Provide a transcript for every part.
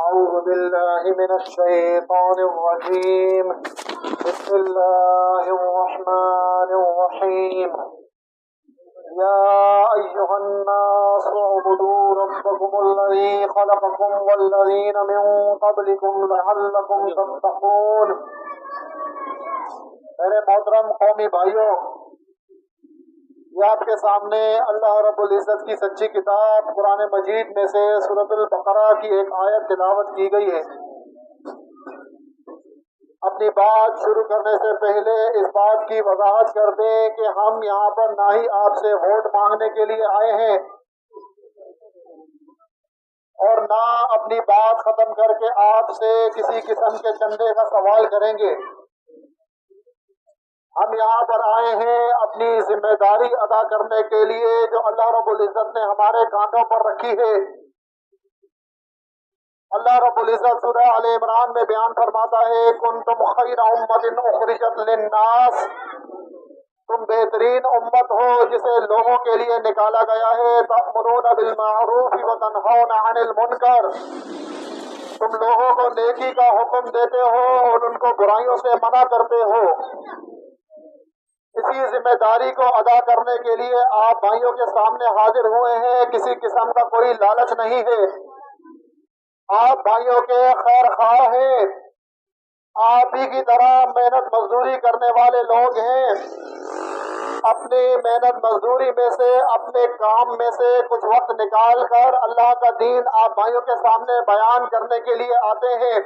أعوذ بالله من الشيطان الرجيم. بسم الله الرحمن الرحيم. يا أيها الناس اعبدوا ربكم الذي خلقكم والذين من قبلكم لعلكم تتقون. میرے محترم قومی بھائیوں، یہ آپ کے سامنے اللہ رب العزت کی سچی کتاب قرآن مجید میں سے سورۃ البقرہ کی ایک آیت تلاوت کی گئی ہے۔ اپنی بات شروع کرنے سے پہلے اس بات کی وضاحت کر دیں کہ ہم یہاں پر نہ ہی آپ سے ووٹ مانگنے کے لیے آئے ہیں اور نہ اپنی بات ختم کر کے آپ سے کسی قسم کے چندے کا سوال کریں گے۔ ہم یہاں پر آئے ہیں اپنی ذمہ داری ادا کرنے کے لیے جو اللہ رب العزت نے ہمارے کاندھوں پر رکھی ہے۔ اللہ رب العزت سورہ آل عمران میں بیان فرماتا ہے کنتم خیر امۃ اخرجت للناس، تم بہترین امت ہو جسے لوگوں کے لیے نکالا گیا ہے۔ تأمرون بالمعروف وتنہون عن المنکر، تم لوگوں کو نیکی کا حکم دیتے ہو اور ان کو برائیوں سے منع کرتے ہو۔ اسی ذمہ داری کو ادا کرنے کے لیے آپ بھائیوں کے سامنے حاضر ہوئے ہیں۔ کسی قسم کا کوئی لالچ نہیں ہے، آپ بھائیوں کے خیر خواہ ہیں، آپ ہی کی طرح محنت مزدوری کرنے والے لوگ ہیں۔ اپنی محنت مزدوری میں سے، اپنے کام میں سے کچھ وقت نکال کر اللہ کا دین آپ بھائیوں کے سامنے بیان کرنے کے لیے آتے ہیں۔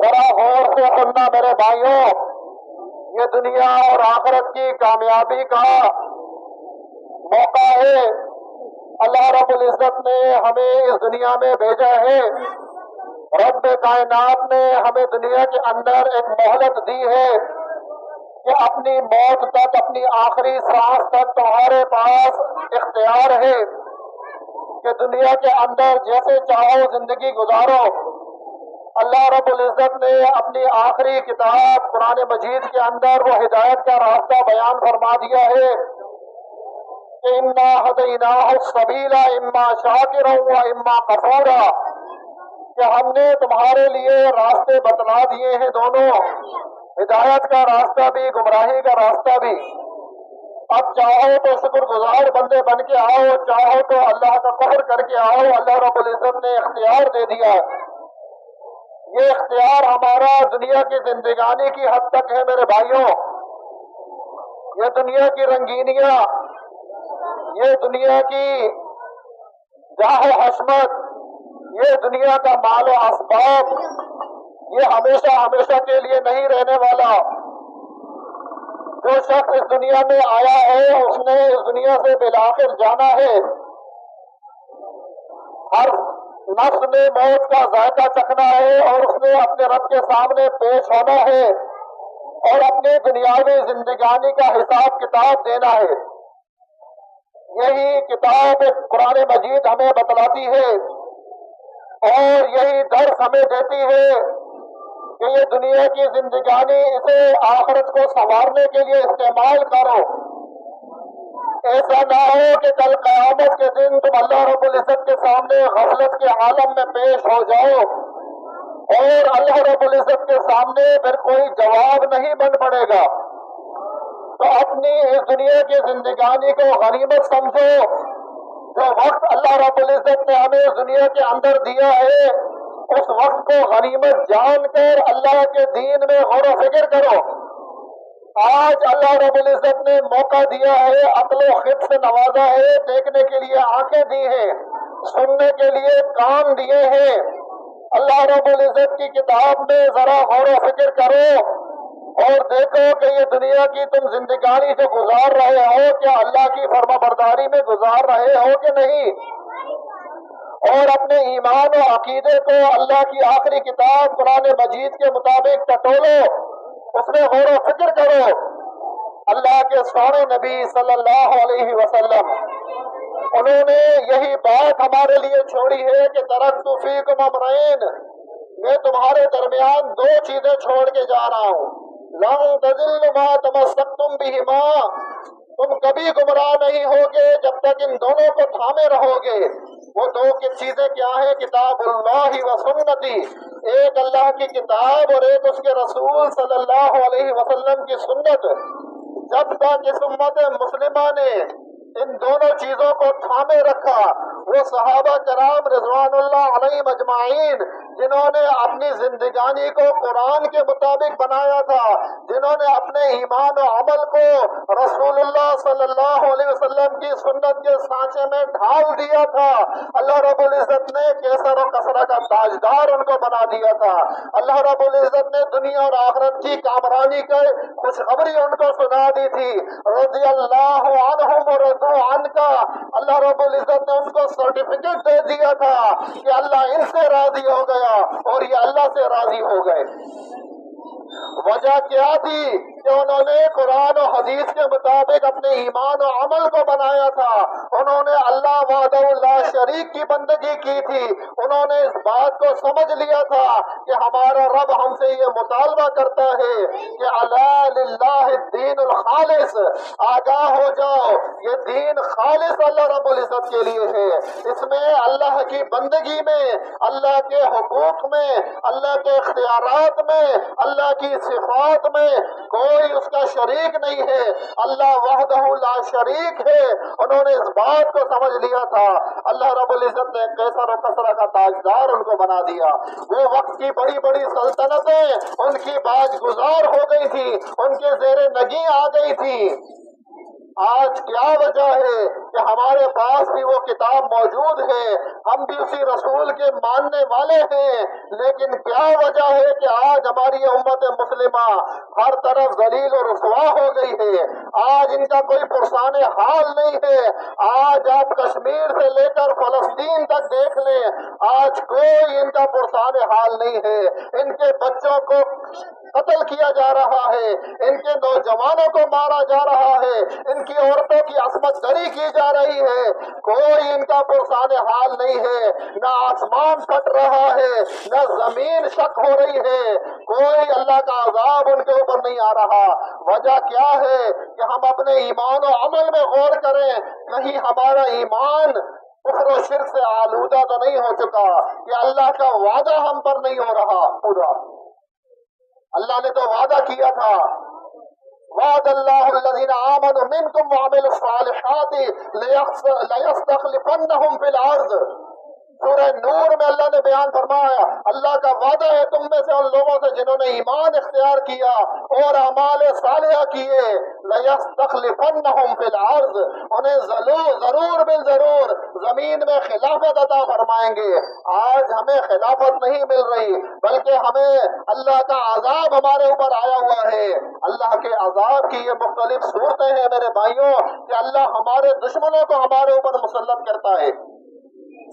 ذرا غور سے سننا میرے بھائیوں، یہ دنیا اور آخرت کی کامیابی کا موقع ہے۔ اللہ رب العزت نے ہمیں اس دنیا میں بھیجا ہے، رب کائنات نے ہمیں دنیا کے اندر ایک مہلت دی ہے کہ اپنی موت تک، اپنی آخری سانس تک تمہارے پاس اختیار ہے کہ دنیا کے اندر جیسے چاہو زندگی گزارو۔ اللہ رب العزت نے اپنی آخری کتاب قرآن مجید کے اندر وہ ہدایت کا راستہ بیان فرما دیا ہے کہ اِنَّا هَدَيْنَاهُ السَّبِيلَ إِمَّا شَاكِرًا وَإِمَّا كَفُورًا، کہ ہم نے تمہارے لیے راستے بتلا دیے ہیں دونوں، ہدایت کا راستہ بھی، گمراہی کا راستہ بھی۔ اب چاہو تو شکر گزار بندے بن کے آؤ، چاہو تو اللہ کا کفر کر کے آؤ۔ اللہ رب العزت نے اختیار دے دیا۔ یہ اختیار ہمارا دنیا کی زندگانی کی حد تک ہے میرے بھائیوں۔ یہ دنیا کی رنگینیاں، یہ دنیا کی جاہ و حشمت، یہ دنیا کا مال و اسباب، یہ ہمیشہ ہمیشہ کے لیے نہیں رہنے والا۔ جو شخص اس دنیا میں آیا ہے اس نے اس دنیا سے بالآخر جانا ہے۔ ہر نفس نے موت کا ذائقہ چکھنا ہے اور اس نے اپنے رب کے سامنے پیش ہونا ہے اور اپنی دنیاوی زندگانی کا حساب کتاب دینا ہے۔ یہی کتاب قرآن مجید ہمیں بتلاتی ہے اور یہی درس ہمیں دیتی ہے کہ یہ دنیا کی زندگانی اسے آخرت کو سنوارنے کے لیے استعمال کرو۔ ایسا نہ ہو کہ کل قیامت کے دن تم اللہ رب العزت کے سامنے غفلت کے عالم میں پیش ہو جاؤ اور اللہ رب العزت کے سامنے پھر کوئی جواب نہیں بن پڑے گا۔ تو اپنی اس دنیا کی زندگانی کو غنیمت سمجھو۔ جو وقت اللہ رب العزت نے ہمیں اس دنیا کے اندر دیا ہے اس وقت کو غنیمت جان کر اللہ کے دین میں غور و فکر کرو۔ آج اللہ رب العزت نے موقع دیا ہے، عقل و خرد سے نوازا ہے، دیکھنے کے لیے آنکھیں دی ہیں، سننے کے لیے کان دیے ہیں۔ اللہ رب العزت کی کتاب میں ذرا غور و فکر کرو اور دیکھو کہ یہ دنیا کی تم زندگانی جو گزار رہے ہو کیا اللہ کی فرما برداری میں گزار رہے ہو کہ نہیں، اور اپنے ایمان و عقیدے کو اللہ کی آخری کتاب قرآن مجید کے مطابق ٹٹولو، اس میں غور و فکر کرو۔ اللہ کے سونے نبی صلی اللہ علیہ وسلم انہوں نے یہی بات ہمارے لیے چھوڑی ہے کہ ترکت فیکم امرین، میں تمہارے درمیان دو چیزیں چھوڑ کے جا رہا ہوں، لن تضلوا ما تمسکتم بہما، تم کبھی گمراہ نہیں ہوگے جب تک ان دونوں کو تھامے رہو گے۔ وہ دو چیزیں کیا ہیں؟ کتاب اللہ و سنتی، ایک اللہ کی کتاب اور ایک اس کے رسول صلی اللہ علیہ وسلم کی سنت۔ جب تک اس امت مسلمہ نے ان دونوں چیزوں کو تھامے رکھا، وہ صحابہ کرام رضوان اللہ علیہم اجمعین جنہوں نے اپنی زندگانی کو قرآن کے مطابق بنایا تھا، جنہوں نے اپنے ایمان و عمل کو رسول اللہ صلی اللہ علیہ وسلم کی سنت کے سانچے میں ڈھال دیا تھا، اللہ رب العزت نے کیسر و کسرہ کا تاجدار ان کو بنا دیا تھا۔ اللہ رب العزت نے دنیا اور آخرت کی کامرانی کی خوشخبری ان کو سنا دی تھی۔ رضی اللہ عنہم و رضوا عنہ، اللہ رب العزت نے ان کو سرٹیفکیٹ دے دیا تھا کہ اللہ ان سے راضی ہو گیا اور یہ اللہ سے راضی ہو گئے۔ وجہ کیا تھی؟ کہ انہوں نے قرآن و حدیث کے مطابق اپنے ایمان و عمل کو بنایا تھا، انہوں نے اللہ وحدہ لا شریک کی بندگی کی تھی، انہوں نے اس بات کو سمجھ لیا تھا کہ ہمارا رب ہم سے یہ مطالبہ کرتا ہے کہ الا للہ الدین الخالص، آگاہ ہو جاؤ یہ دین خالص اللہ رب العزت کے لیے ہے، اس میں اللہ کی بندگی میں، اللہ کے حقوق میں، اللہ کے اختیارات میں، اللہ کی صفات میں کوئی اس کا شریک نہیں ہے، اللہ وحدہ لا شریک ہے۔ انہوں نے اس بات کو سمجھ لیا تھا، اللہ رب العزت نے کیسر و کسرہ کا تاجدار ان کو بنا دیا۔ وہ وقت کی بڑی بڑی سلطنتیں ان کی باج گزار ہو گئی تھی، ان کے زیر نگیں آ گئی تھی۔ آج کیا وجہ ہے کہ ہمارے پاس بھی وہ کتاب موجود ہے، ہم بھی اسی رسول کے ماننے والے ہیں، لیکن کیا وجہ ہے کہ آج ہماری امت مسلمہ ہر طرف ذلیل و رسوا ہو گئی ہے؟ آج ان کا کوئی پرسان حال نہیں ہے۔ آج آپ کشمیر سے لے کر فلسطین تک دیکھ لیں، آج کوئی ان کا پرسان حال نہیں ہے۔ ان کے بچوں کو قتل کیا جا رہا ہے، ان کے نوجوانوں کو مارا جا رہا ہے، ان کی عورتوں کی عصمت دری کی جا رہی ہے، کوئی ان کا پرسان حال نہیں ہے۔ نہ آسمان پھٹ رہا ہے، نہ زمین شک ہو رہی ہے، کوئی اللہ کا عذاب ان کے اوپر نہیں آ رہا۔ وجہ کیا ہے کہ ہم اپنے ایمان و عمل میں غور کریں، کہیں ہمارا ایمان کفر و شرک سے آلودہ تو نہیں ہو چکا کہ اللہ کا وعدہ ہم پر نہیں ہو رہا پورا۔ اللہ نے تو وعدہ کیا تھا، وعد اللہ الذین آمنوا منکم وعملوا الصالحات لیستخلفنہم فی الارض۔ سورہ نور میں اللہ نے بیان فرمایا، اللہ کا وعدہ ہے تم میں سے ان لوگوں سے جنہوں نے ایمان اختیار کیا اور اعمال صالحہ کیے، لَيَسْتَخْلِفَنَّهُمْ فِي الْأَرْضِ، انہیں ضرور بالضرور زمین میں خلافت عطا فرمائیں گے۔ آج ہمیں خلافت نہیں مل رہی، بلکہ ہمیں اللہ کا عذاب ہمارے اوپر آیا ہوا ہے۔ اللہ کے عذاب کی یہ مختلف صورتیں ہیں میرے بھائیوں، کہ اللہ ہمارے دشمنوں کو ہمارے اوپر مسلط کرتا ہے،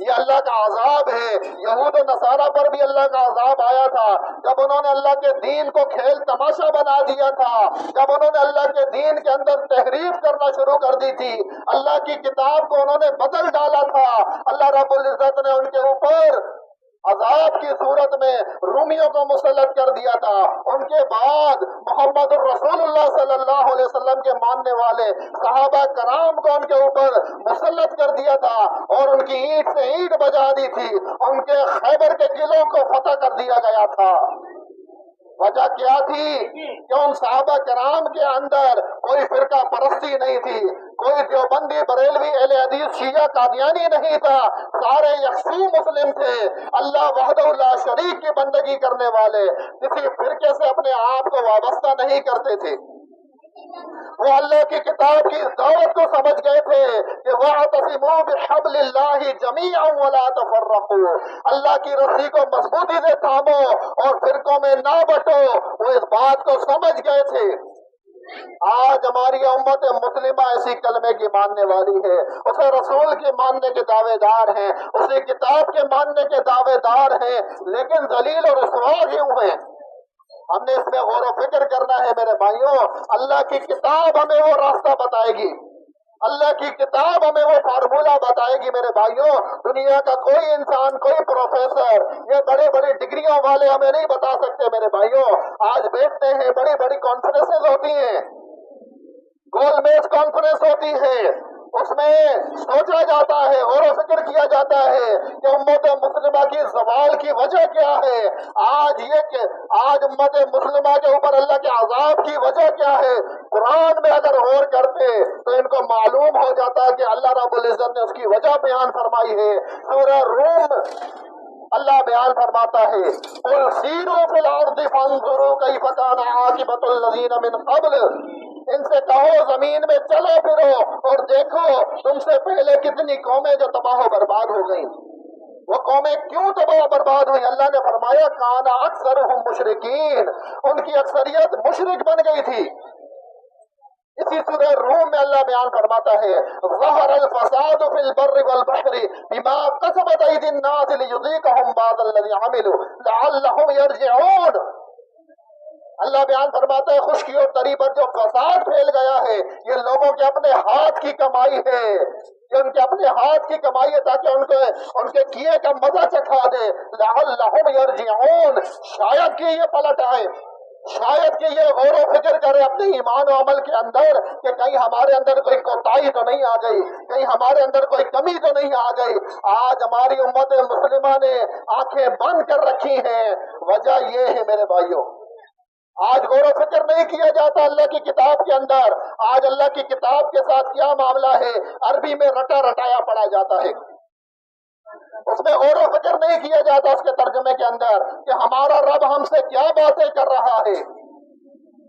یہ اللہ کا عذاب ہے۔ یہود و نصارہ پر بھی اللہ کا عذاب آیا تھا، جب انہوں نے اللہ کے دین کو کھیل تماشا بنا دیا تھا، جب انہوں نے اللہ کے دین کے اندر تحریف کرنا شروع کر دی تھی، اللہ کی کتاب کو انہوں نے بدل ڈالا تھا، اللہ رب العزت نے ان کے اوپر عذاب کی صورت میں رومیوں کو مسلط کر دیا تھا۔ ان کے بعد محمد الرسول اللہ صلی اللہ علیہ وسلم کے ماننے والے صحابہ کرام کو ان کے اوپر مسلط کر دیا تھا اور ان کی اینٹ سے اینٹ بجا دی تھی، ان کے خیبر کے قلعوں کو فتح کر دیا گیا تھا۔ وجہ کیا تھی کہ ان صحابہ کرام کے اندر کوئی فرقہ پرستی نہیں تھی، کوئی دیوبندی بریلوی اہل حدیث شیعہ قادیانی نہیں تھا، سارے یکسو مسلم تھے، اللہ وحدہ لا شریک کی بندگی کرنے والے، کسی فرقے سے اپنے آپ کو وابستہ نہیں کرتے تھے۔ وہ اللہ کی کتاب کی دعوت کو سمجھ گئے تھے کہ وَاعْتَصِمُوا بِحَبْلِ اللَّهِ جَمِيعًا وَلَا تَفَرَّقُوا، اللہ کی رسی کو مضبوطی سے تھامو اور فرقوں میں نہ بٹو، وہ اس بات کو سمجھ گئے تھے۔ آج ہماری امت مسلمہ اسی کلمے کی ماننے والی ہے، اسے رسول کی ماننے کے دعوے دار ہیں، اسی کتاب کے ماننے کے دعوے دار ہیں، لیکن ذلیل اور رسوا کیوں ہیں؟ ہم نے اس میں غور و فکر کرنا ہے میرے بھائیوں۔ اللہ کی کتاب ہمیں وہ راستہ بتائے گی، اللہ کی کتاب ہمیں وہ فارمولہ بتائے گی میرے بھائیوں۔ دنیا کا کوئی انسان، کوئی پروفیسر، یہ بڑے بڑی ڈگریوں والے ہمیں نہیں بتا سکتے میرے بھائیوں۔ آج دیکھتے ہیں بڑی بڑی کانفرنسز ہوتی ہیں، گول میز کانفرنس ہوتی ہے، اس میں سوچا جاتا ہے، غور و فکر کیا جاتا ہے کہ امت مسلمہ کی زوال کی وجہ کیا ہے، آج امت مسلمہ کے اوپر اللہ کے عذاب کی وجہ کیا ہے۔ قرآن میں اگر غور کرتے تو ان کو معلوم ہو جاتا ہے کہ اللہ رب العزت نے اس کی وجہ بیان فرمائی ہے۔ سورہ روم اللہ بیان فرماتا ہے، قُلْ سِیرُوا فِی الْأَرْضِ فَانظُرُوا کَیْفَ کَانَ عَاقِبَةُ الَّذِینَ مِن قَبْلُ، ان سے کہو زمین میں چلو پھرو اور دیکھو تم سے پہلے کتنی قومیں جو تباہ و برباد ہو گئیں۔ وہ قومیں کیوں تباہ و برباد ہوئی؟ اللہ نے فرمایا کَانَ أَکْثَرُهُم مُشْرِکِین، ان کی اکثریت مشرک بن گئی تھی۔ اسی سورہ روم میں اللہ بیان فرماتا ہے، ظہر الفساد فی البر والبحر بما کسبت ایدی الناس لیذیقہم بعض الذی عملوا لعلہم یرجعون۔ اللہ بیان فرماتا ہے خشکی اور تری پر جو فساد پھیل گیا ہے یہ لوگوں کے اپنے ہاتھ کی کمائی ہے، یہ ان کے اپنے ہاتھ کی کمائی ہے تاکہ ان کے کیے کا مزہ چکھا دے۔ لعلہم یرجعون، شاید کہ یہ پلٹ آئے، شاید کہ یہ غور و فکر کرے اپنے ایمان و عمل کے اندر کہ کہیں ہمارے اندر کوئی کوتاہی تو نہیں آ گئی، کہیں ہمارے اندر کوئی کمی تو نہیں آ گئی۔ آج ہماری امت مسلمہ نے آنکھیں بند کر رکھی ہیں، وجہ یہ ہے میرے بھائیوں، آج غور و فکر نہیں کیا جاتا اللہ کی کتاب کے اندر۔ آج اللہ کی کتاب کے ساتھ کیا معاملہ ہے، عربی میں رٹا رٹایا پڑھا جاتا ہے، اس میں غور و فکر نہیں کیا جاتا اس کے ترجمے کے اندر کہ ہمارا رب ہم سے کیا باتیں کر رہا ہے۔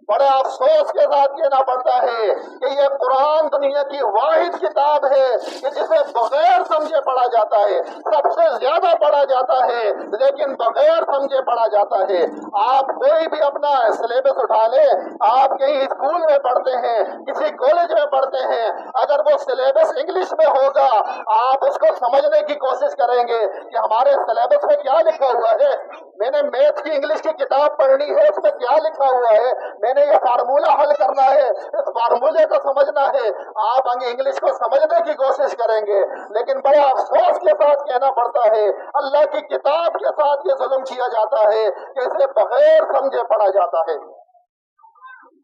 بڑے افسوس کے ساتھ کہنا پڑتا ہے کہ یہ قرآن دنیا کی واحد کتاب ہے کہ جسے بغیر سمجھے پڑھا جاتا ہے، سب سے زیادہ پڑھا جاتا ہے لیکن بغیر سمجھے پڑھا جاتا ہے۔ آپ کوئی بھی اپنا سلیبس اٹھا لے، آپ کہیں اسکول میں پڑھتے ہیں، کسی کالج میں پڑھتے ہیں، اگر وہ سلیبس انگلش میں ہوگا آپ اس کو سمجھنے کی کوشش کریں گے کہ ہمارے سلیبس میں کیا لکھا ہوا ہے۔ میں نے میتھ کی انگلش کی کتاب پڑھنی ہے، اس میں کیا لکھا ہوا ہے، میں نے یہ فارمولہ حل کرنا ہے، اس فارمولے کو سمجھنا ہے۔ آپ انگلش کو سمجھنے کی کوشش کریں گے لیکن بڑا افسوس کے ساتھ کہنا پڑتا ہے اللہ کی کتاب کے ساتھ یہ ظلم کیا جاتا ہے کہ اسے بغیر سمجھے پڑھا جاتا ہے۔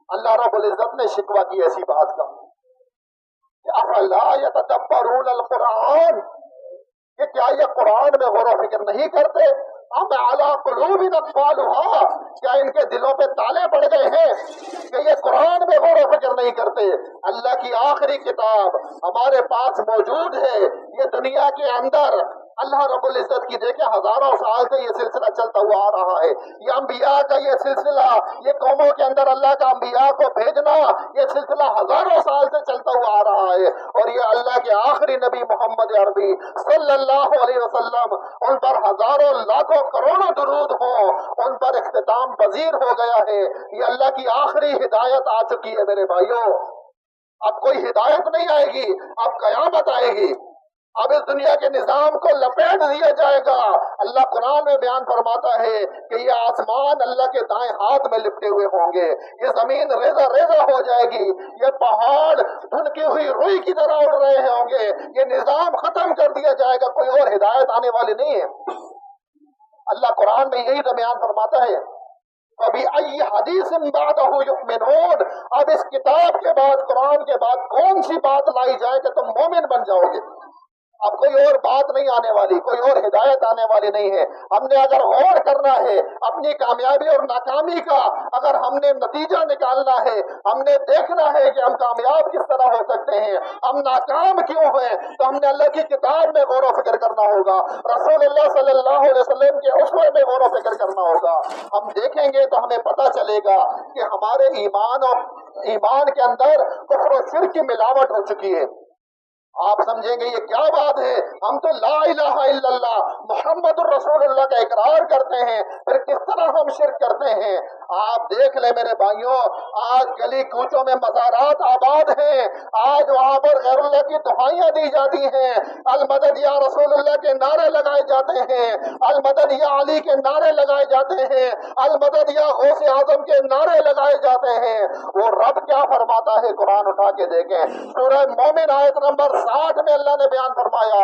اللہ رب العزت نے شکوہ کی ایسی بات کا کہ افلا یتدبرون القرآن، کہ کیا یہ قرآن میں غور و فکر نہیں کرتے؟ ام علی قلوب اقفالها، کیا ان کے دلوں پہ تالے پڑ گئے ہیں کہ یہ قرآن میں غور و فکر نہیں کرتے؟ اللہ کی آخری کتاب ہمارے پاس موجود ہے، یہ دنیا کے اندر اللہ رب العزت کی دیکھیں ہزاروں سال سے یہ سلسلہ چلتا ہوا آ رہا ہے، یہ انبیاء کا یہ سلسلہ، یہ قوموں کے اندر اللہ کا انبیاء کو بھیجنا، یہ سلسلہ ہزاروں سال سے چلتا ہوا آ رہا ہے، اور یہ اللہ کے آخری نبی محمد عربی صلی اللہ علیہ وسلم، ان پر ہزاروں لاکھوں کروڑوں درود ہوں، ان پر اختتام پذیر ہو گیا ہے۔ یہ اللہ کی آخری ہدایت آ چکی ہے میرے بھائیوں، اب کوئی ہدایت نہیں آئے گی، اب قیامت آئے گی، اب اس دنیا کے نظام کو لپیٹ دیا جائے گا۔ اللہ قرآن میں بیان فرماتا ہے کہ یہ آسمان اللہ کے دائیں ہاتھ میں لپٹے ہوئے ہوں گے، یہ زمین ریزہ ریزہ ہو جائے گی، یہ پہاڑ دھنکی ہوئی روئی کی طرح اڑ رہے ہوں گے، یہ نظام ختم کر دیا جائے گا، کوئی اور ہدایت آنے والی نہیں ہے۔ اللہ قرآن میں یہی تو بیان فرماتا ہے کبھی ای حدیث بعدہ یؤمنون، اب اس کتاب کے بعد، قرآن کے بعد کون سی بات لائی جائے کہ تم مومن بن جاؤ گے؟ اب کوئی اور بات نہیں آنے والی، کوئی اور ہدایت آنے والی نہیں ہے۔ ہم نے اگر غور کرنا ہے اپنی کامیابی اور ناکامی کا، اگر ہم نے نتیجہ نکالنا ہے، ہم نے دیکھنا ہے کہ ہم کامیاب کس طرح ہو سکتے ہیں، ہم ناکام کیوں ہیں، تو ہم نے اللہ کی کتاب میں غور و فکر کرنا ہوگا، رسول اللہ صلی اللہ علیہ وسلم کے اسوے میں غور و فکر کرنا ہوگا۔ ہم دیکھیں گے تو ہمیں پتہ چلے گا کہ ہمارے ایمان کے اندر کفر و شرک کی ملاوٹ ہو چکی ہے۔ آپ سمجھیں گے یہ کیا بات ہے، ہم تو لا الہ الا اللہ محمد الرسول اللہ کا اقرار کرتے ہیں، پھر کس طرح ہم شرک کرتے ہیں؟ آپ دیکھ لیں میرے بھائیوں، آج گلی کوچوں میں مزارات آباد ہیں، آج وہاں پر غیر اللہ کی دعائیاں دی جاتی ہیں، المدد یا رسول اللہ کے نعرے لگائے جاتے ہیں، المدد یا علی کے نعرے لگائے جاتے ہیں، المدد یا غوث اعظم کے نعرے لگائے جاتے ہیں۔ وہ رب کیا فرماتا ہے، قرآن اٹھا کے دیکھیں، سورہ مومن آیت نمبر 60 میں اللہ نے بیان فرمایا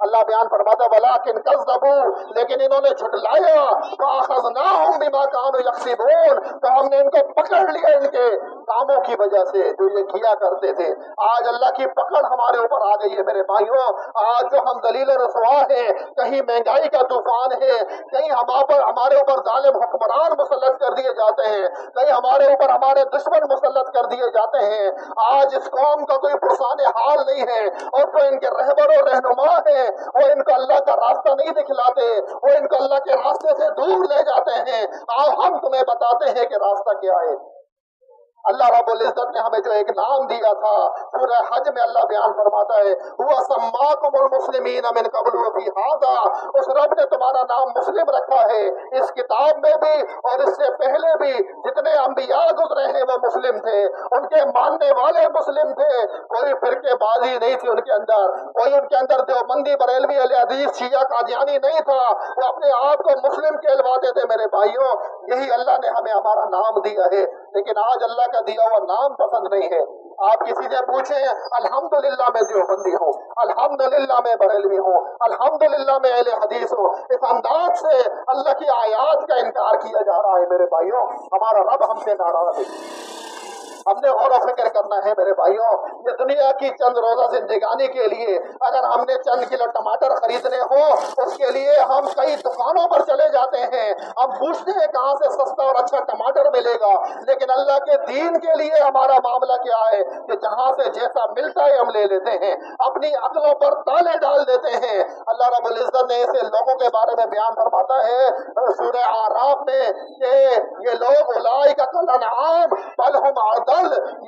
اللہ بیان فرماتا ولیکن کذبوا، لیکن انہوں نے جھٹلایا، فاخذناہم بما کانوا یکسبون، تو ہم نے ان کو پکڑ لیا ان کے کاموں کی وجہ سے جو یہ کیا کرتے تھے۔ آج اللہ کی پکڑ ہمارے اوپر آ گئی ہے میرے بھائیوں۔ آج جو ہم ذلیل و رسوا ہیں، کہیں مہنگائی کا طوفان ہے، کہیں ہمارے اوپر ظالم حکمران مسلط کر دیے جاتے ہیں، کہیں ہمارے اوپر ہمارے دشمن مسلط کر دیے جاتے ہیں۔ آج اس قوم کا کوئی پرسان حال نہیں ہے، اور جو ان کے رہبر و رہنما ہیں وہ ان کو اللہ کا راستہ نہیں دکھلاتے، وہ ان کو اللہ کے راستے سے دور لے جاتے ہیں۔ آؤ ہم تمہیں بتاتے ہیں کہ راستہ کیا ہے۔ اللہ رب العزت نے ہمیں جو ایک نام دیا تھا، سورہ حج میں اللہ بیان فرماتا ہے هو سماکم المسلمین من قبل وفی ھذا، اس رب نے تمہارا نام مسلم رکھا ہے، اس کتاب میں بھی اور اس سے پہلے بھی جتنے انبیاء گزرے ہیں وہ مسلم تھے، ان کے ماننے والے مسلم تھے، کوئی فرقے بازی نہیں تھی ان کے اندر، کوئی ان کے اندر دیوبندی بریلوی اہل حدیث شیعہ قادیانی نہیں تھا، وہ اپنے آپ کو مسلم کہلواتے تھے میرے بھائیوں۔ یہی اللہ نے ہمیں ہمارا نام دیا ہے، لیکن آج اللہ کا دیا ہوا نام پسند نہیں ہے۔ آپ کسی سے پوچھیں الحمدللہ میں دیوبندی ہوں، الحمدللہ میں بریلوی ہوں، الحمدللہ میں اہل حدیث ہوں، اس انداز سے اللہ کی آیات کا انکار کیا جا رہا ہے میرے بھائیوں۔ ہمارا رب ہم سے ناراض ہے۔ ہم نے غور و فکر کرنا ہے میرے بھائیوں۔ یہ دنیا کی چند روزہ زندگانی کے لیے اگر ہم نے چند کلو ٹماٹر خریدنے ہو، اس کے لیے ہم کئی دکانوں پر چلے جاتے ہیں، ہم پوچھتے ہیں کہاں سے سستا اور اچھا ٹماٹر ملے گا، لیکن اللہ کے دین کے لیے ہمارا معاملہ کیا ہے کہ جہاں سے جیسا ملتا ہے ہم لے لیتے ہیں، اپنی عقلوں پر تالے ڈال دیتے ہیں۔ اللہ رب العزت نے ایسے لوگوں کے بارے میں بیان فرماتا ہے سورہ اعراف میں کہ یہ لوگ اولئک کالانعام بل هم اضل،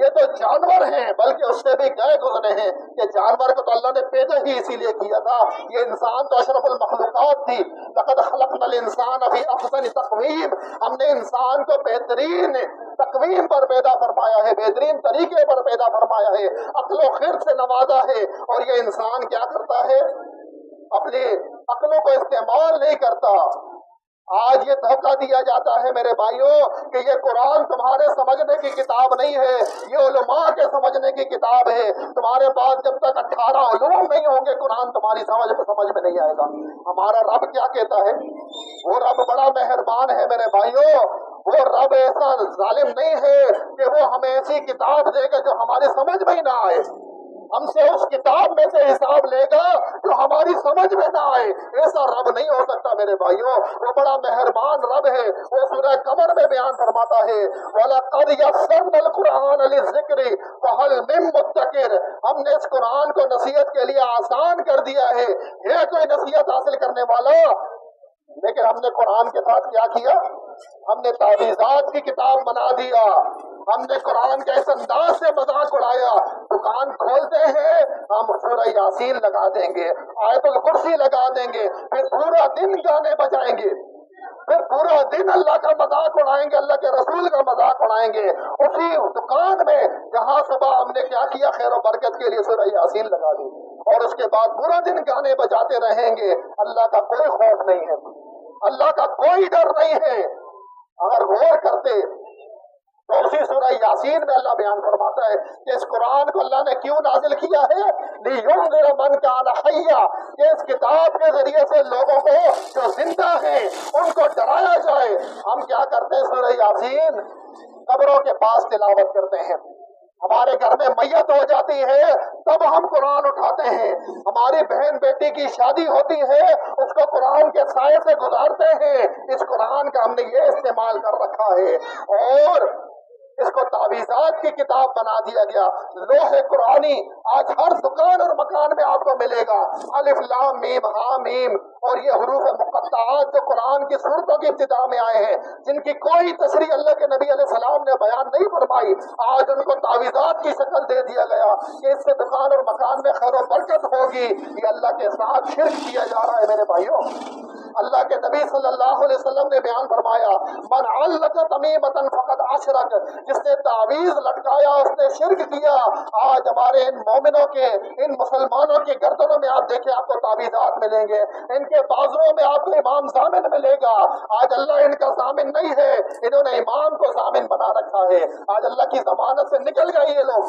یہ تو جانور ہیں بلکہ اس سے بھی گئے گزرے ہیں، کہ جانور کو تو اللہ نے پیدا ہی اسی لیے کیا تھا، یہ انسان تو اشرف المخلوقات تھی۔ لقد خلقنا الانسان فی احسن تقویم، ہم نے انسان کو بہترین تقویم پر پیدا فرمایا ہے، بہترین طریقے پر پیدا فرمایا ہے، عقل و خرد سے نوازا ہے، اور یہ انسان کیا کرتا ہے؟ اپنی عقلوں کو استعمال نہیں کرتا۔ آج یہ دھوکہ دیا جاتا ہے میرے بھائیوں کہ یہ قرآن تمہارے سمجھنے کی کتاب نہیں ہے، یہ علماء کے سمجھنے کی کتاب ہے۔ تمہارے پاس جب تک 18 علوم نہیں ہوں گے قرآن تمہاری سمجھ میں نہیں آئے گا۔ ہمارا رب کیا کہتا ہے؟ وہ رب بڑا مہربان ہے میرے بھائیوں، وہ رب ایسا ظالم نہیں ہے کہ وہ ہمیں ایسی کتاب دے گا جو ہماری سمجھ میں ہی نہ آئے، ہم سے اس کتاب میں سے حساب لے گا جو ہماری سمجھ میں نہ آئے۔ ایسا رب نہیں ہو سکتا میرے بھائیوں، وہ بڑا مہربان رب ہے۔ وہ سورہ قمر میں بیان فرماتا ہے وَلَقَدْ يَسَّرْنَا الْقُرْآنَ لِلذِّكْرِ فَهَلْ مِن مُدَّكِرٍ، ہم نے اس قرآن کو نصیحت کے لیے آسان کر دیا ہے کوئی نصیحت حاصل کرنے والا؟ لیکن ہم نے قرآن کے ساتھ کیا کیا؟ ہم نے تعویذات کی کتاب بنا دیا، ہم نے قرآن کے اس انداز سے مذاق اڑایا۔ دکان کھولتے ہیں ہم سورہ یاسین لگا دیں گے، آیت الکرسی لگا دیں گے، پھر پورا دن گانے بجائیں گے، پھر پورا دن اللہ کا مذاق اڑائیں گے، اللہ کے رسول کا مذاق اڑائیں گے اسی دکان میں جہاں صبح ہم نے کیا کیا؟ خیر و برکت کے لیے سورہ یاسین لگا دی، اور اس کے بعد پورا دن گانے بجاتے رہیں گے۔ اللہ کا کوئی خوف نہیں ہے، اللہ کا کوئی ڈر نہیں ہے۔ اگر غور کرتے تو اسی سورہ یاسین میں اللہ بیان فرماتا ہے کہ اس قرآن کو اللہ نے کیوں نازل کیا ہے؟ لِيُنذِرَ مَن كَانَ حَيًّا، کہ اس کتاب کے ذریعے سے لوگوں کو جو زندہ ہیں ان کو ڈرایا جائے۔ ہم کیا کرتے ہیں؟ سورہ یاسین قبروں کے پاس تلاوت کرتے ہیں، ہمارے گھر میں میت ہو جاتی ہے تب ہم قرآن اٹھاتے ہیں، ہماری بہن بیٹی کی شادی ہوتی ہے اس کو قرآن کے سائے سے گزارتے ہیں۔ اس قرآن کا ہم نے یہ استعمال کر رکھا ہے، اور اس کو تعویذات کی کتاب بنا دیا گیا۔ لوح قرآنی آج ہر دکان اور مکان میں آپ کو ملے گا، الف لام میم ہا میم، اور یہ حروف مقطعات جو قرآن کی سورتوں کی ابتدا میں آئے ہیں، جن کی کوئی تشریح اللہ کے نبی علیہ السلام نے بیان نہیں فرمائی، آج ان کو تعویذات کی شکل دے دیا گیا کہ اس سے دکان اور مکان میں خیر و برکت ہوگی۔ یہ اللہ کے ساتھ شرک کیا جا رہا ہے میرے بھائیوں۔ اللہ کے نبی صلی اللہ علیہ وسلم نے بیان فرمایا من علق تمیمۃ فقد اشرک، جس نے تعویذ لٹکایا اس نے شرک کیا۔ آج ہمارے ان مومنوں کے، ان مسلمانوں کی گردنوں میں آپ دیکھیں آپ کو تعویذات ملیں گے، ان کے بازوؤں میں آپ کو امام ضامن ملے گا۔ آج اللہ ان کا ضامن نہیں ہے، انہوں نے امام کو ضامن بنا رکھا ہے۔ آج اللہ کی ضمانت سے نکل گئے یہ لوگ۔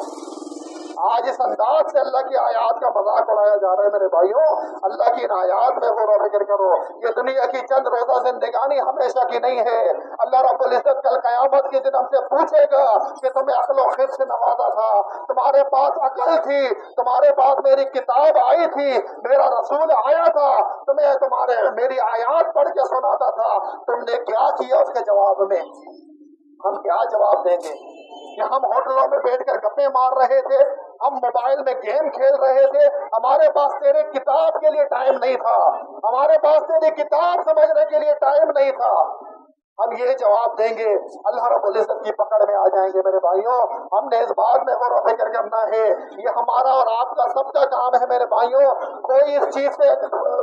آج اس انداز سے اللہ کی آیات کا مذاق اڑایا جا رہا ہے میرے بھائیوں. اللہ کی ان آیات میں غور و فکر کرو. یہ دنیا کی چند روزہ زندگانی ہمیشہ کی نہیں ہے. اللہ رب العزت کل قیامت کے دن ہم سے پوچھے گا کہ تمہیں عقل و خرد سے نوازا تھا, تمہارے پاس عقل تھی, تمہارے پاس میری کتاب آئی تھی, میرا رسول آیا تھا, تمہیں میری آیات پڑھ کے سناتا تھا, تم نے کیا کیا؟ اس کے جواب میں ہم کیا جواب دیں گے کہ ہم ہوٹلوں میں بیٹھ کر گپے مار رہے تھے, ہم موبائل میں گیم کھیل رہے تھے, ہمارے پاس تیرے کتاب کے لیے ٹائم نہیں تھا, ہمارے پاس تیری کتاب سمجھنے کے لیے ٹائم نہیں تھا. ہم یہ جواب دیں گے, اللہ رب العزت کی پکڑ میں آ جائیں گے. میرے بھائیوں, ہم نے اس بات میں غور و فکر کرنا ہے. یہ ہمارا اور آپ کا سب کا کام ہے میرے بھائیوں. کوئی اس چیز سے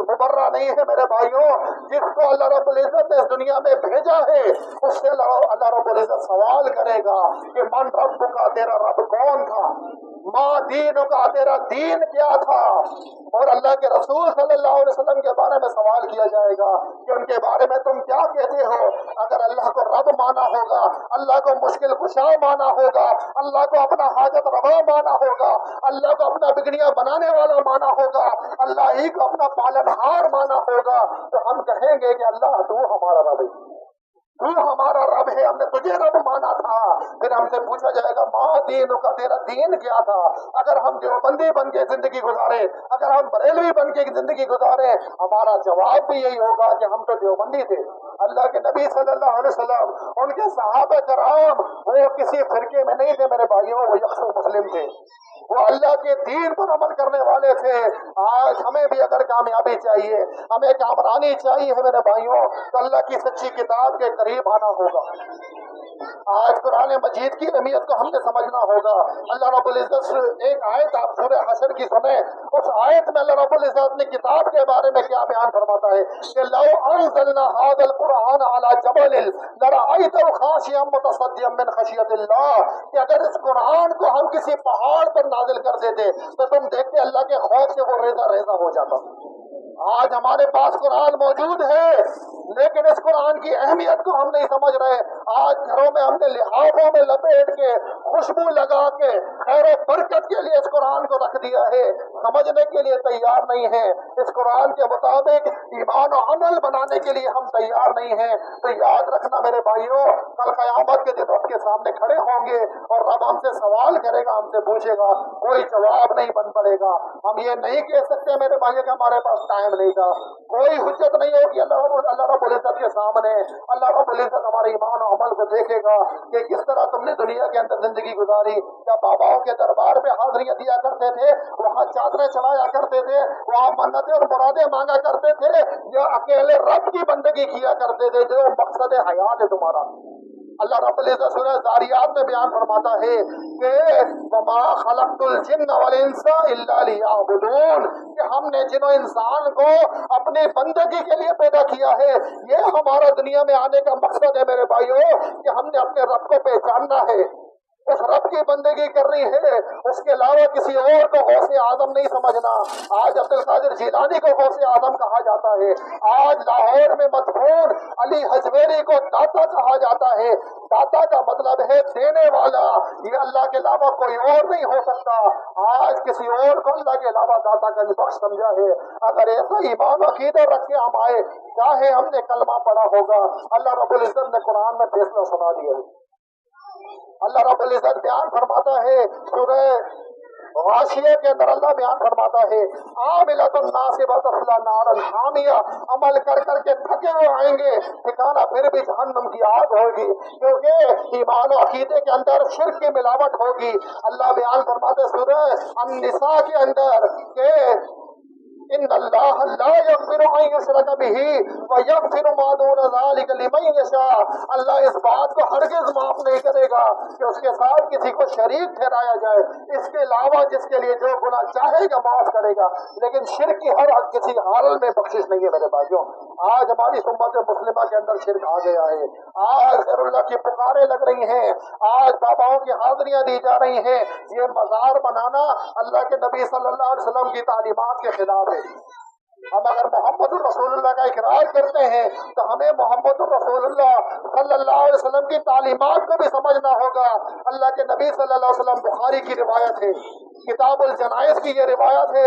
مبرہ نہیں ہے میرے بھائیوں. جس کو اللہ رب العزت نے اس دنیا میں بھیجا ہے, اس سے اللہ رب العزت سوال کرے گا کہ من رب کا, تیرا رب کون تھا, ماں دین کا, تیرا دین کیا تھا. اور اللہ کے رسول صلی اللہ علیہ وسلم کے بارے میں سوال کیا جائے گا کہ ان کے بارے میں تم کیا کہتے ہو. اگر اللہ کو رب مانا ہوگا, اللہ کو مشکل کشا مانا ہوگا, اللہ کو اپنا حاجت روا مانا ہوگا, اللہ کو اپنا بگڑیاں بنانے والا مانا ہوگا, اللہ ہی کو اپنا پالنہار مانا ہوگا, تو ہم کہیں گے کہ اللہ تو ہمارا رب ہے, تو ہمارا رب ہے, ہم نے تجھے رب مانا تھا. پھر ہم سے پوچھا جائے گا ماں دین کا, تیرا دین کیا تھا. اگر ہم دیوبندی بن کے زندگی گزارے, اگر ہم بریلوی بن کے زندگی گزارے, ہمارا جواب بھی یہی ہوگا کہ ہم تو دیوبندی تھے. اللہ کے نبی صلی اللہ علیہ وسلم, ان کے صحابہ کرام, وہ کسی فرقے میں نہیں تھے میرے بھائیوں, وہ یکسو مسلم تھے, وہ اللہ کے دین پر عمل کرنے والے تھے. آج ہمیں بھی اگر کامیابی چاہیے, ہمیں کامرانی چاہیے میرے بھائیوں, تو اللہ کی سچی کتاب کے قریب آنا ہوگا. آج قرآن مجید کی اہمیت کو ہم نے سمجھنا ہوگا. اللہ رب العزت ایک آیت آپ سورہ حشر کی سنیں. اس آیت میں اللہ رب العزت اپنی کتاب کے بارے میں کیا بیان فرماتا ہے کہ لو انزلنا هذا القرآن على جبل لرأيته خاشعا متصدعا من خشیۃ اللہ, کہ اگر اس قرآن کو ہم کسی پہاڑ پر نازل کر دیتے تو تم دیکھتے اللہ کے خوف سے وہ ریزہ ریزہ ہو جاتا. آج ہمارے پاس قرآن موجود ہے, لیکن اس قرآن کی اہمیت کو ہم نہیں سمجھ رہے. آج گھروں میں ہم نے لحافوں میں لپیٹ کے, خوشبو لگا کے, خیر و برکت کے لیے اس قرآن کو رکھ دیا ہے, سمجھنے کے لیے تیار نہیں ہے. اس قرآن کے مطابق ایمان و عمل بنانے کے لیے ہم تیار نہیں ہیں. تو یاد رکھنا میرے بھائیوں, کل قیامت کے دن رب کے سامنے کھڑے ہوں گے اور رب ہم سے سوال کرے گا, ہم سے پوچھے گا, کوئی جواب نہیں بن پڑے گا. ہم یہ نہیں کہہ سکتے میرے بھائیوں کہ ہمارے پاس ٹائم نہیں تھا, کوئی حجت نہیں ہوگی اللہ رب العزت کے سامنے. اللہ رب العزت ہمارے ایمان و عمل کو دیکھے گا کہ کس طرح تم نے دنیا کے اندر زندگی گزاری. کیا باباؤں کے دربار پہ حاضریاں دیا کرتے تھے, وہاں چادریں چڑھایا کرتے تھے, وہاں منتیں اور مرادیں مانگا کرتے تھے, یا اکیلے رب کی بندگی کیا کرتے تھے جو مقصد حیات ہے تمہارا. اللہ رب العزت سورہ ذاریات میں بیان فرماتا ہے کہ وما خلقت الجن والانس الا لیعبدون, کہ ہم نے جن و انسان کو اپنی بندگی کے لیے پیدا کیا ہے. یہ ہمارا دنیا میں آنے کا مقصد ہے میرے بھائیوں, کہ ہم نے اپنے رب کو پہچاننا ہے, اس رب کی بندگی کرنی ہے. اس کے علاوہ کسی اور کو غوث اعظم نہیں سمجھنا. آج عبد القادر جیلانی کو غوث اعظم کہا جاتا ہے, آج لاہور میں مدفون علی حجویری کو داتا کہا جاتا ہے. داتا کا مطلب ہے دینے والا, یہ اللہ کے علاوہ کوئی اور نہیں ہو سکتا. آج کسی اور کو اللہ کے علاوہ داتا کا بخش سمجھا ہے. اگر ایسا ایمان عقیدہ رکھ کے ہم آئے, چاہے ہم نے کلمہ پڑھا ہوگا, اللہ رب العزت نے قرآن میں فیصلہ سنا دیا ہے. اللہ رب العزت بیان فرماتا ہے سورہ غاشیہ کے اندر, اللہ بیان فرماتا ہے عاملۃ ناصبۃ تصلی نارا حامیہ, عمل کر کر کے تھکے ہوئے آئیں گے, ٹھکانا پھر بھی جہنم کی آگ ہوگی, کیونکہ ایمان و عقیدے کے اندر شرک کی ملاوٹ ہوگی. اللہ بیان فرماتے سورہ النساء کے اندر کہ ان اللہ لا یغفر ان یشرک بہ ویغفر ما دون ذلک لمن یشاء. اللہ اس بات کو ہرگز معاف نہیں کرے گا کہ اس کے ساتھ کسی کو شریک ٹھہرایا جائے. اس کے علاوہ جس کے لیے جو گناہ چاہے گا معاف کرے گا, لیکن شرک کی ہر کسی حال میں بخشش نہیں ہے میرے بھائیوں. آج ہماری امت مسلمہ کے اندر شرک آ گیا ہے. آج غیر اللہ کی پکاریں لگ رہی ہیں, آج باباؤں کی حاضریاں دی جا رہی ہیں. یہ مزار بنانا اللہ کے نبی صلی اللہ علیہ وسلم کی تعلیمات کے خلاف ہے. ہم اگر محمد الرسول اللہ کا اقرار کرتے ہیں تو ہمیں محمد الرسول اللہ صلی اللہ علیہ وسلم کی تعلیمات کو بھی سمجھنا ہوگا۔ اللہ کے نبی صلی اللہ علیہ وسلم، بخاری کی روایت ہے، کتاب الجنائز کی یہ روایت ہے،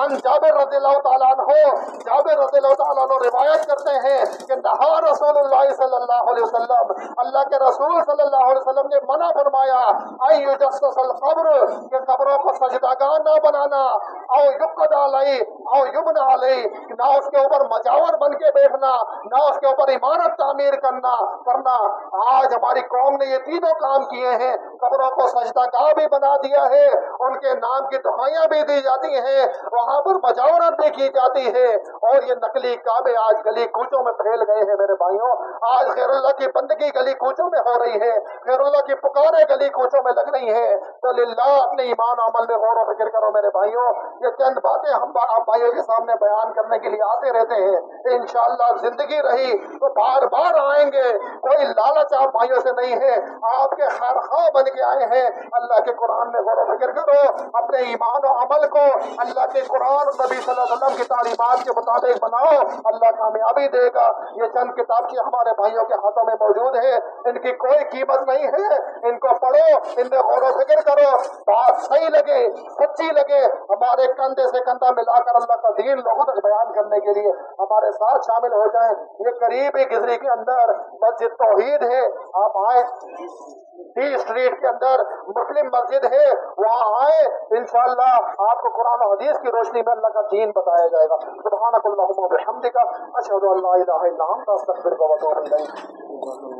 ان جابر رضی اللہ تعالیٰ عنہ، جابر رضی اللہ تعالیٰ عنہ روایت کرتے ہیں کہ نہا رسول اللہ صلی اللہ علیہ وسلم، اللہ کے رسول صلی اللہ علیہ وسلم نے منع فرمایا ان یجسس القبر، کہ قبروں کو سجدہ نہ بنانا، او یقعد علیہ او یبنى علیہ، نہ اس کے اوپر مجاور بن کے بیٹھنا، نہ اس کے اوپر عمارت تعمیر کرنا۔ آج ہماری قوم نے یہ تینوں کام کیے ہیں، قبروں کو سجدہ گاہ بھی بنا دیا ہے، ان کے نام کی دعائیاں بھی دی جاتی ہیں، وہاں پر مجاورت بھی کی جاتی ہے، اور یہ نقلی کعبے آج گلی کوچوں میں پھیل گئے ہیں میرے بھائیوں۔ آج خیر اللہ کی بندگی گلی کوچوں میں ہو رہی ہے، خیر اللہ کی پکاریں گلی کوچوں میں لگ رہی ہیں۔ تو للہ اپنے ایمان و عمل میں غور و فکر کرو میرے بھائیوں۔ یہ چند باتیں ہم آپ بھائیوں کے سامنے بیان کرنے کے لیے آتے رہتے ہیں، انشاءاللہ زندگی رہی تو بار بار آئیں گے، کوئی لالچ آپ بھائیوں سے نہیں ہے، آپ کے خیر خواہ بن کے آئے ہیں۔ اللہ کے قرآن میں غور و فکر کرو، اپنے ایمان و عمل کو اللہ کے قرآن اور نبی صلی اللہ علیہ وسلم کی تعلیمات کے مطابق بناؤ، اللہ کامیابی دے گا۔ یہ چند کتاب کی ہمارے بھائیوں کے ہاتھوں میں موجود ہے، ان کی کوئی قیمت نہیں ہے، ان کو پڑھو، ان میں غور و فکر کرو، بات صحیح لگے، سچی لگے، ہمارے کندھے سے کندھا ملا کر اللہ کا دین لوگوں تک بیان کرنے کے لیے ہمارے ساتھ شامل ہو جائیں۔ یہ قریب ہی گزری کے اندر مسجد توحید ہے، آپ آئیں، ڈی اسٹریٹ کے اندر مسلم مسجد ہے، وہاں آئے، انشاءاللہ آپ کو قرآن و حدیث کی روشنی میں اللہ کا دین بتایا جائے گا۔ سبحانک اللہم و بحمدک، اشہد ان لا الہ الا انت، استغفرک و اتوب الیک۔